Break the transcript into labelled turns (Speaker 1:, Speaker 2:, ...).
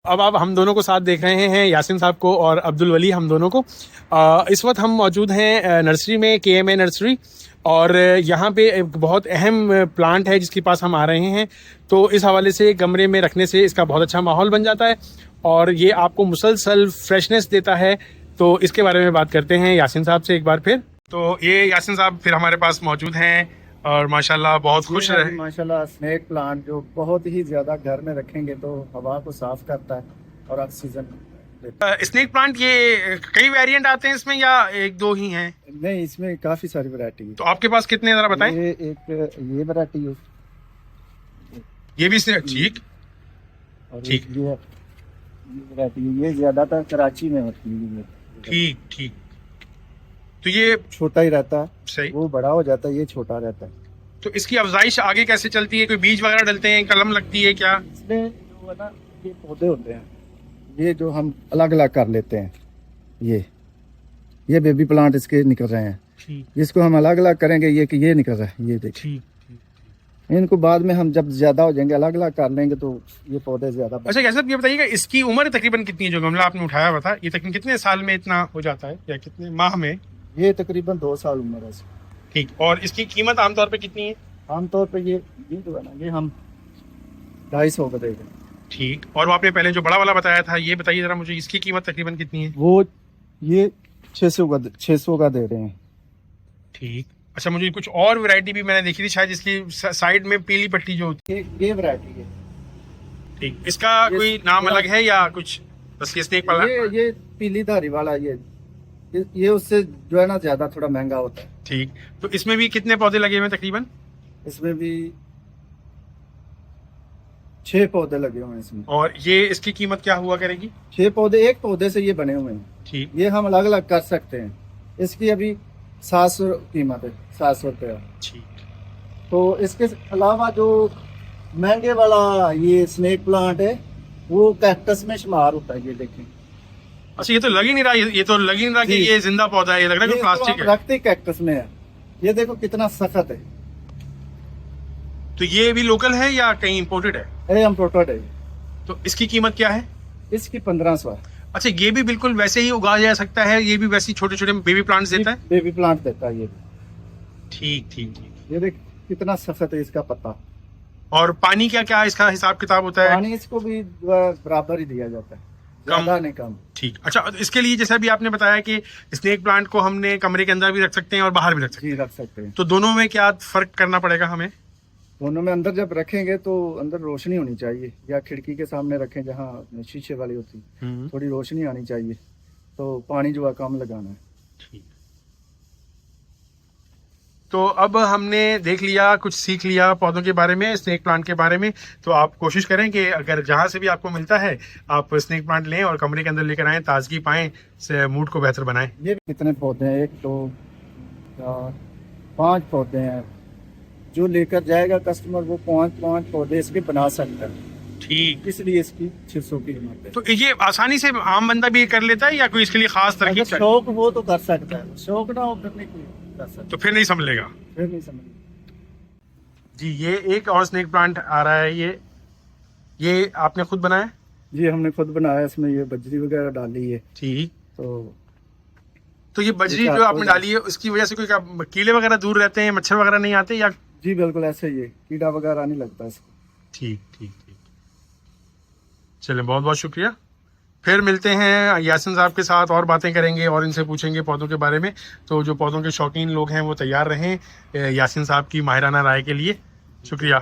Speaker 1: अब आप हम दोनों को साथ देख रहे हैं, यासिन साहब को और अब्दुल वली हम दोनों को। इस वक्त हम मौजूद हैं नर्सरी में, KMA नर्सरी, और यहाँ पे एक बहुत अहम प्लांट है जिसके पास हम आ रहे हैं। तो इस हवाले से कमरे में रखने से इसका बहुत अच्छा माहौल बन जाता है और ये आपको मुसलसल फ्रेशनेस देता है। तो इसके बारे में बात करते हैं यासिन साहब से एक बार फिर। तो ये यासिन साहब फिर हमारे पास मौजूद हैं और माशाल्लाह बहुत खुश रहे।
Speaker 2: माशाल्लाह स्नेक प्लांट जो बहुत ही ज्यादा घर में रखेंगे तो हवा को साफ करता है और ऑक्सीजन देता है।
Speaker 1: स्नेक प्लांट ये कई वेरिएंट आते हैं इसमें या एक दो ही हैं?
Speaker 2: नहीं, इसमें काफी सारी वैरायटी है।
Speaker 1: तो आपके पास कितने जरा बताएं।
Speaker 2: ये वैरायटी है,
Speaker 1: ये भी ठीक
Speaker 2: और
Speaker 1: ठीक।
Speaker 2: ये वैरायटी ये ज्यादातर कराची में होती है।
Speaker 1: ठीक ठीक। तो ये
Speaker 2: छोटा ही रहता है,
Speaker 1: सही,
Speaker 2: वो बड़ा हो जाता है, ये छोटा रहता है।
Speaker 1: तो इसकी अफजाइश आगे कैसे चलती है? कोई बीज वगैरह डलते हैं, कलम लगती है क्या?
Speaker 2: इसमें जो है ना, ये पौधे होते हैं, ये जो हम अलग अलग कर लेते हैं, ये बेबी प्लांट इसके निकल रहे हैं।
Speaker 1: ठीक,
Speaker 2: जिसको हम अलग अलग करेंगे, ये निकल रहा है, ये देखिए।
Speaker 1: ठीक।
Speaker 2: इनको बाद में हम जब ज्यादा हो जाएंगे अलग अलग कर लेंगे तो ये पौधे ज्यादा
Speaker 1: अच्छा कैसे, ये बताइएगा इसकी उम्र तकरीबन कितनी है? जो गमला आपने उठाया हुआ था ये तकरीबन कितने साल में इतना हो जाता है या कितने माह में?
Speaker 2: ये तकरीबन 2 साल उम्र है इसकी।
Speaker 1: ठीक। और इसकी कीमत आमतौर पे कितनी है?
Speaker 2: आमतौर पे ये जो है ना, ये हम 250 का देंगे।
Speaker 1: ठीक। और वो आपने पहले जो बड़ा वाला बताया था, ये बताइए जरा मुझे, इसकी कीमत तकरीबन कितनी है?
Speaker 2: वो ये 600 का दे रहे हैं।
Speaker 1: ठीक। अच्छा, मुझे कुछ और वैरायटी भी मैंने देखी थी शायद, इसकी साइड में पीली पट्टी जो होती
Speaker 2: ये वैरायटी है।
Speaker 1: ठीक। इसका कोई नाम अलग है या कुछ बस ये स्नेक वाला?
Speaker 2: ये पीली धारी वाला, ये उससे जो है ना ज्यादा थोड़ा महंगा होता है।
Speaker 1: ठीक। तो इसमें भी कितने पौधे लगे हुए हैं तकरीबन?
Speaker 2: इसमें भी 6 पौधे लगे हुए हैं इसमें।
Speaker 1: और ये इसकी कीमत क्या हुआ करेगी?
Speaker 2: 6 पौधे, एक पौधे से ये बने हुए हैं।
Speaker 1: ठीक।
Speaker 2: ये हम अलग अलग कर सकते हैं। इसकी अभी 700 कीमत है, 700 रुपया।
Speaker 1: ठीक।
Speaker 2: तो इसके अलावा जो महंगे वाला ये स्नेक प्लांट है, वो कैक्टस में शुमार होता है। ये देखें।
Speaker 1: अच्छा, ये तो लग ही नहीं रहा, ये तो लग ही नहीं रहा कि ये जिंदा पौधा है, ये लग रहा है कि प्लास्टिक है।
Speaker 2: रखते कैक्टस में है। ये देखो कितना सख्त है।
Speaker 1: तो ये भी लोकल है या कहीं इंपोर्टेड है?
Speaker 2: ये इम्पोर्टेड है।
Speaker 1: तो इसकी कीमत क्या है?
Speaker 2: इसकी 1500 है।
Speaker 1: अच्छा, ये भी बिल्कुल वैसे ही उगाया जा सकता है? ये भी वैसे छोटे छोटे बेबी प्लांट्स देता है?
Speaker 2: बेबी प्लांट देता है ये।
Speaker 1: ठीक ठीक ठीक।
Speaker 2: ये देख कितना सख्त है इसका पत्ता।
Speaker 1: और पानी क्या क्या इसका हिसाब किताब होता है?
Speaker 2: पानी इसको भी बराबर ही दिया जाता है, ज्यादा नहीं कम।
Speaker 1: ठीक। अच्छा, इसके लिए जैसा भी आपने बताया कि स्नेक प्लांट को हमने कमरे के अंदर भी रख सकते हैं और बाहर भी रख सकते हैं,
Speaker 2: जी रख सकते हैं।
Speaker 1: तो दोनों में क्या फर्क करना पड़ेगा हमें?
Speaker 2: दोनों में अंदर जब रखेंगे तो अंदर रोशनी होनी चाहिए, या खिड़की के सामने रखें जहाँ शीशे वाली होती है, थोड़ी रोशनी आनी चाहिए। तो पानी जो है कम लगाना है।
Speaker 1: ठीक। तो अब हमने देख लिया, कुछ सीख लिया पौधों के बारे में, स्नेक प्लांट के बारे में। तो आप कोशिश करें कि अगर जहाँ से भी आपको मिलता है आप स्नेक प्लांट लें और कमरे के अंदर लेकर आएं, ताजगी पाएं, से मूड को बेहतर बनाएं।
Speaker 2: ये कितने पौधे हैं? 1 2 4 5 पौधे हैं। जो लेकर जाएगा कस्टमर, वो 5 पौधे इसके बना सकता है।
Speaker 1: ठीक।
Speaker 2: इसलिए इसकी 600 की कीमत है।
Speaker 1: तो ये आसानी से आम बंदा भी कर लेता है या कोई इसके लिए खास तरकीब
Speaker 2: अगर शौक हो तो कर सकता है, शौक ना हो करने के लिए कर सकता
Speaker 1: तो फिर नहीं संभलेगा?
Speaker 2: है। फिर नहीं समझ।
Speaker 1: जी, ये एक और स्नेक प्लांट आ रहा है। ये आपने खुद बनाया?
Speaker 2: जी हमने खुद बनाया। इसमें ये बजरी वगैरह डाली है।
Speaker 1: ठीक।
Speaker 2: तो
Speaker 1: ये बजरी जो आपने डाली है उसकी वजह से कोई क्या कीड़े वगैरह दूर रहते हैं, मच्छर वगैरह नहीं आते या?
Speaker 2: जी बिल्कुल ऐसे ही है, कीड़ा वगैरह नहीं लगता इसको।
Speaker 1: ठीक ठीक ठीक। चलिए, बहुत बहुत शुक्रिया। फिर मिलते हैं यासिन साहब के साथ और बातें करेंगे और इनसे पूछेंगे पौधों के बारे में। तो जो पौधों के शौकीन लोग हैं वो तैयार रहें यासिन साहब की माहिराना राय के लिए। शुक्रिया।